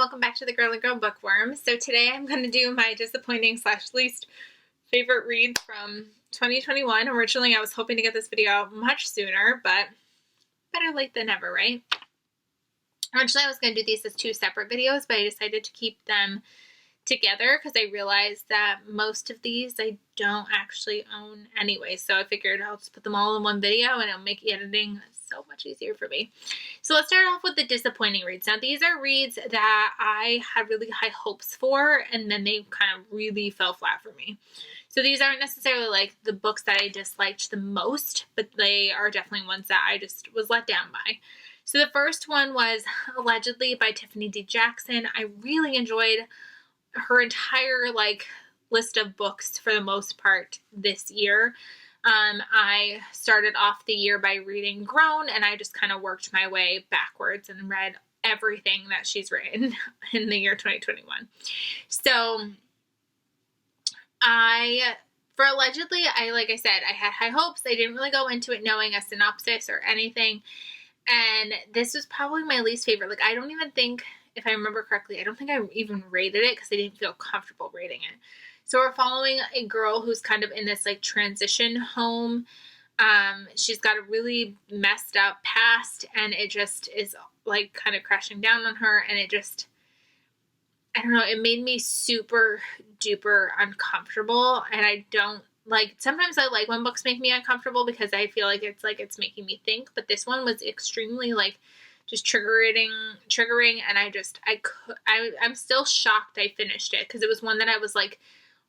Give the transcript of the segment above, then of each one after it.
welcome back to the Girl and Girl Bookworm. So today I'm going to do my disappointing / least favorite reads from 2021. Originally I was hoping to get this video out much sooner, but better late than never, right? Originally I was going to do these as two separate videos, but I decided to keep them together because I realized that most of these I don't actually own anyway. So I figured I'll just put them all in one video and it'll make editing so much easier for me. So let's start off with the disappointing reads. Now these are reads that I had really high hopes for and then they kind of really fell flat for me. So these aren't necessarily like the books that I disliked the most, but they are definitely ones that I just was let down by. So the first one was Allegedly by Tiffany D. Jackson. I really enjoyed her entire list of books for the most part this year. I started off the year by reading Grown, and I just kind of worked my way backwards and read everything that she's written in the year 2021. So for Allegedly, like I said, I had high hopes. I didn't really go into it knowing a synopsis or anything. And this was probably my least favorite. I don't even think, if I remember correctly, I don't think I even rated it because I didn't feel comfortable rating it. So we're following a girl who's kind of in this transition home. She's got a really messed up past and it just is kind of crashing down on her. And it just, I don't know, it made me super duper uncomfortable. And I don't sometimes I like when books make me uncomfortable because I feel like it's making me think. But this one was extremely just triggering, and I'm still shocked I finished it because it was one that I was like,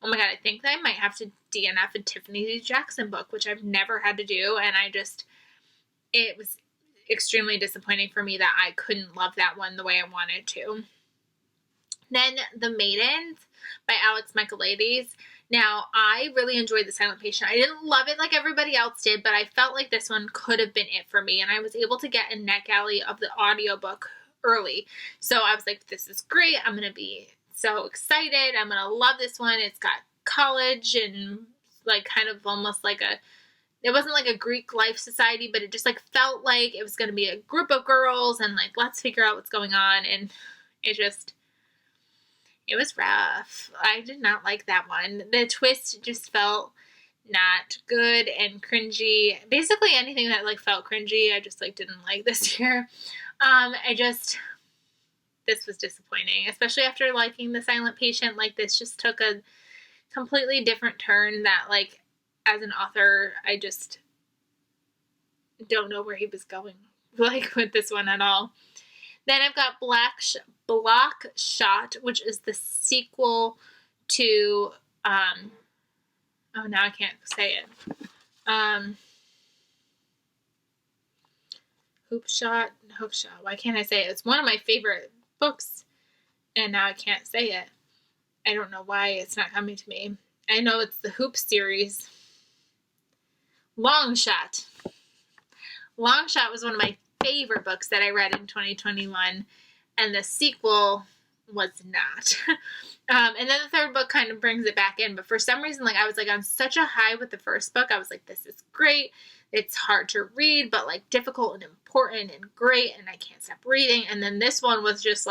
oh my god, I think that I might have to DNF a Tiffany D. Jackson book, which I've never had to do, and it was extremely disappointing for me that I couldn't love that one the way I wanted to. Then The Maidens by Alex Michaelides. Now, I really enjoyed The Silent Patient. I didn't love it like everybody else did, but I felt like this one could have been it for me, and I was able to get a Netgalley of the audiobook early. So I was like, this is great. I'm going to be so excited. I'm going to love this one. It's got college and kind of almost it wasn't like a Greek life society, but it just felt like it was going to be a group of girls and let's figure out what's going on. And it was rough. I did not like that one. The twist just felt not good and cringy. Basically anything that felt cringy, I just didn't like this year. This was disappointing, especially after liking The Silent Patient. This just took a completely different turn that as an author, I just don't know where he was going with this one at all. Then I've got Block Shot, which is the sequel to oh, now I can't say it. Hoop Shot. Why can't I say it? It's one of my favorite books, and now I can't say it. I don't know why it's not coming to me. I know it's the Hoop series. Long Shot. Long Shot was one of my favorite books that I read in 2021, and the sequel was not. And then the third book kind of brings it back in, but for some reason, I was on such a high with the first book. I was like, this is great. It's hard to read, but difficult and important and great, and I can't stop reading. And then this one was just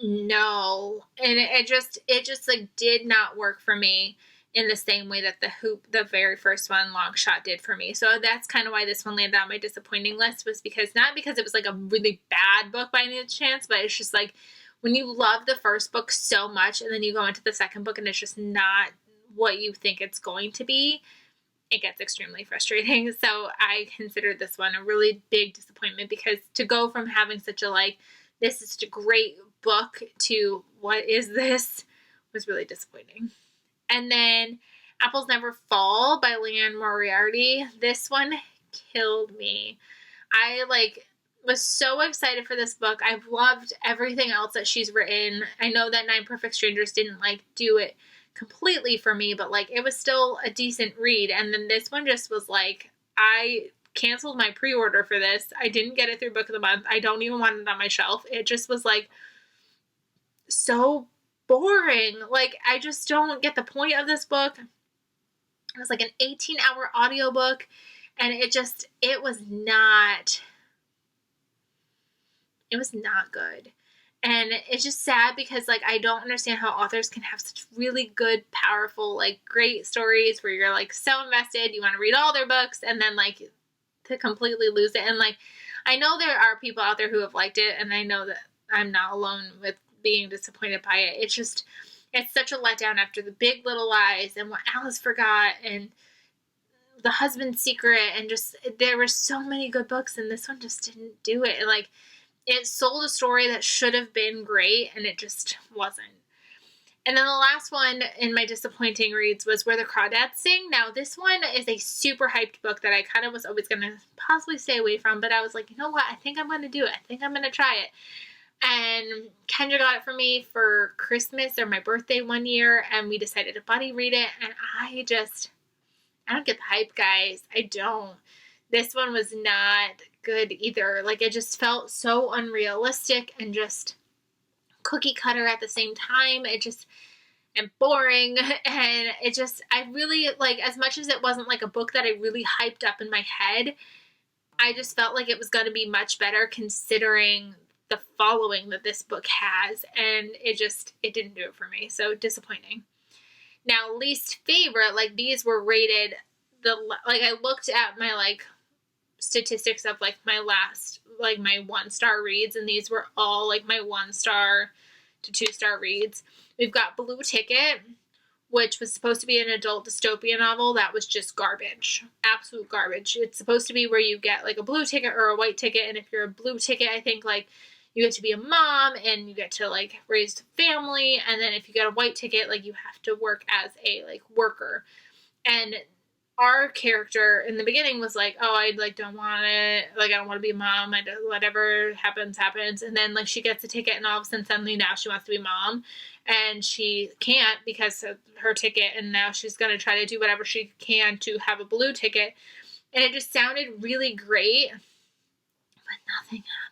no. And it just did not work for me in the same way that the very first one, Long Shot, did for me. So that's kind of why this one landed on my disappointing list, was not because it was a really bad book by any chance, but it's just when you love the first book so much and then you go into the second book and it's just not what you think it's going to be, it gets extremely frustrating. So I considered this one a really big disappointment because to go from having such a this is such a great book to what is this was really disappointing. And then Apples Never Fall by Leanne Moriarty. This one killed me. I was so excited for this book. I've loved everything else that she's written. I know that Nine Perfect Strangers didn't do it completely for me, but it was still a decent read. And then this one just was I canceled my pre-order for this. I didn't get it through Book of the Month. I don't even want it on my shelf. It just was so boring. I just don't get the point of this book. It was an 18-hour audiobook, and it was not good. And it's just sad because, like, I don't understand how authors can have such really good, powerful, like, great stories where you're, like, so invested, you want to read all their books, and then, like, to completely lose it. And, like, I know there are people out there who have liked it, and I know that I'm not alone with being disappointed by it. It's just, it's such a letdown after The Big Little Lies and What Alice Forgot and The Husband's Secret, and just, there were so many good books, and this one just didn't do it. And, like, it sold a story that should have been great, and it just wasn't. And then the last one in my disappointing reads was Where the Crawdads Sing. Now, this one is a super hyped book that I kind of was always going to possibly stay away from, but I was like, you know what? I think I'm going to do it. I think I'm going to try it. And Kendra got it for me for Christmas or my birthday one year, and we decided to buddy read it, and I don't get the hype, guys. I don't. This one was not good either. Like, it just felt so unrealistic and just cookie cutter at the same time. It just, and boring. And it just, I really, like, as much as it wasn't like a book that I really hyped up in my head, I just felt like it was going to be much better considering the following that this book has. And it didn't do it for me. So disappointing. Now, least favorite, like, these were rated I looked at my, like, statistics of, like, my last, like, my 1-star reads, and these were all, like, my 1-star to 2-star reads. We've got Blue Ticket, which was supposed to be an adult dystopia novel that was just garbage. Absolute garbage. It's supposed to be where you get, like, a blue ticket or a white ticket, and if you're a blue ticket, I think, like, you get to be a mom, and you get to, like, raise a family, and then if you get a white ticket, like, you have to work as a, like, worker. And our character in the beginning was like, oh, I, like, don't want it, like, I don't want to be a mom, whatever happens, and then, like, she gets a ticket, and all of a sudden, suddenly, now she wants to be a mom, and she can't because of her ticket, and now she's going to try to do whatever she can to have a blue ticket, and it just sounded really great, but nothing happened.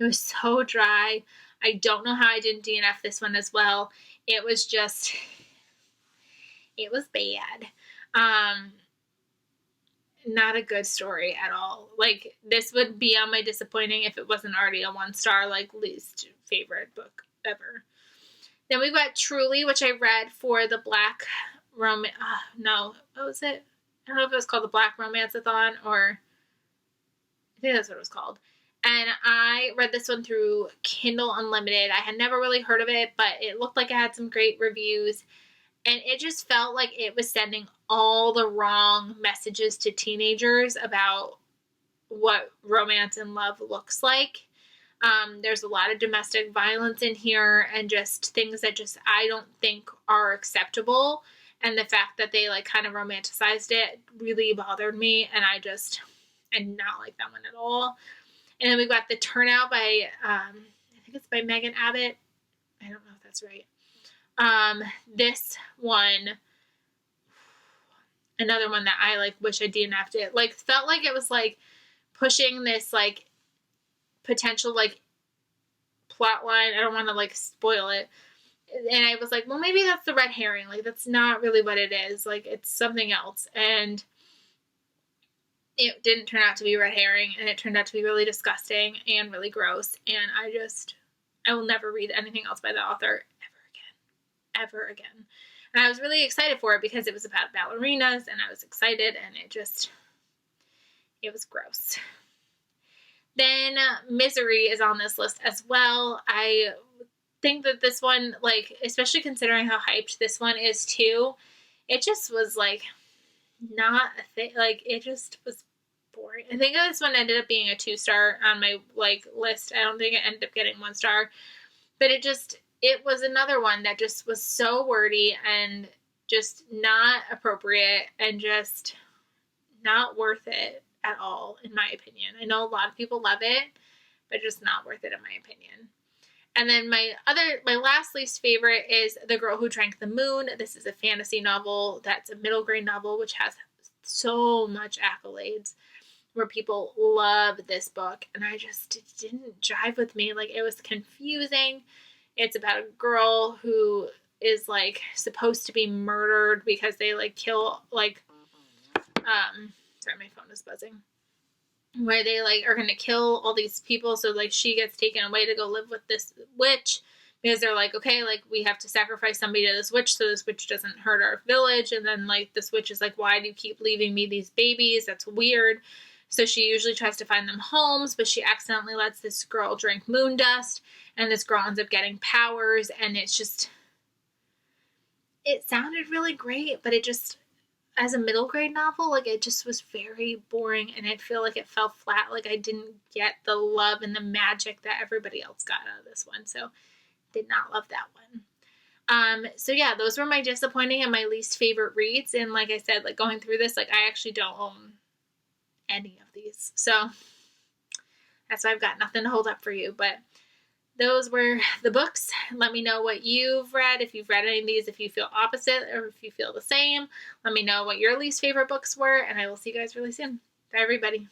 It was so dry. I don't know how I didn't DNF this one as well. It was just, it was bad. Not a good story at all. Like, this would be on my disappointing if it wasn't already a 1-star, like, least favorite book ever. Then we've got Truly, which I read for the Black Romance, no, what was it? I don't know if it was called the Black Romance-a-thon, or I think that's what it was called. And I read this one through Kindle Unlimited. I had never really heard of it, but it looked like it had some great reviews. And it just felt like it was sending all the wrong messages to teenagers about what romance and love looks like. There's a lot of domestic violence in here and just things that just I don't think are acceptable. And the fact that they, like, kind of romanticized it really bothered me. And I did not like that one at all. And then we've got The Turnout by, I think it's by Megan Abbott. I don't know if that's right. This one, another one that I, like, wish I DNF'd it. Like, felt like it was, like, pushing this, like, potential, like, plot line. I don't want to, like, spoil it. And I was like, well, maybe that's the red herring. Like, that's not really what it is. Like, it's something else. And it didn't turn out to be red herring, and it turned out to be really disgusting and really gross. And I will never read anything else by the author ever again. And I was really excited for it because it was about ballerinas, and I was excited, and it was gross. Then Misery is on this list as well. I think that this one, like, especially considering how hyped this one is too, it just was, like, not a thing. Like, it just was boring. I think this one ended up being a 2-star on my, like, list. I don't think it ended up getting 1 star, but it was another one that just was so wordy and just not appropriate and just not worth it at all, in my opinion. I know a lot of people love it, but just not worth it, in my opinion. And then my last least favorite is The Girl Who Drank the Moon. This is a fantasy novel that's a middle grade novel, which has so much accolades, where people love this book. And it didn't jive with me. Like, it was confusing. It's about a girl who is, like, supposed to be murdered because they, like, kill, like, sorry, my phone is buzzing. where they like are gonna kill all these people, so like she gets taken away to go live with this witch because they're like, okay, like we have to sacrifice somebody to this witch so this witch doesn't hurt our village. And then like this witch is like, why do you keep leaving me these babies? That's weird. So she usually tries to find them homes, but she accidentally lets this girl drink moon dust, and this girl ends up getting powers. And it's just, it sounded really great, but it just, as a middle grade novel, like it just was very boring, and I feel like it fell flat. Like I didn't get the love and the magic that everybody else got out of this one. So did not love that one. So yeah, those were my disappointing and my least favorite reads. And like I said, like going through this, like I actually don't own any of these. So that's why I've got nothing to hold up for you. But those were the books. Let me know what you've read, if you've read any of these, if you feel opposite or if you feel the same. Let me know what your least favorite books were, and I will see you guys really soon. Bye, everybody.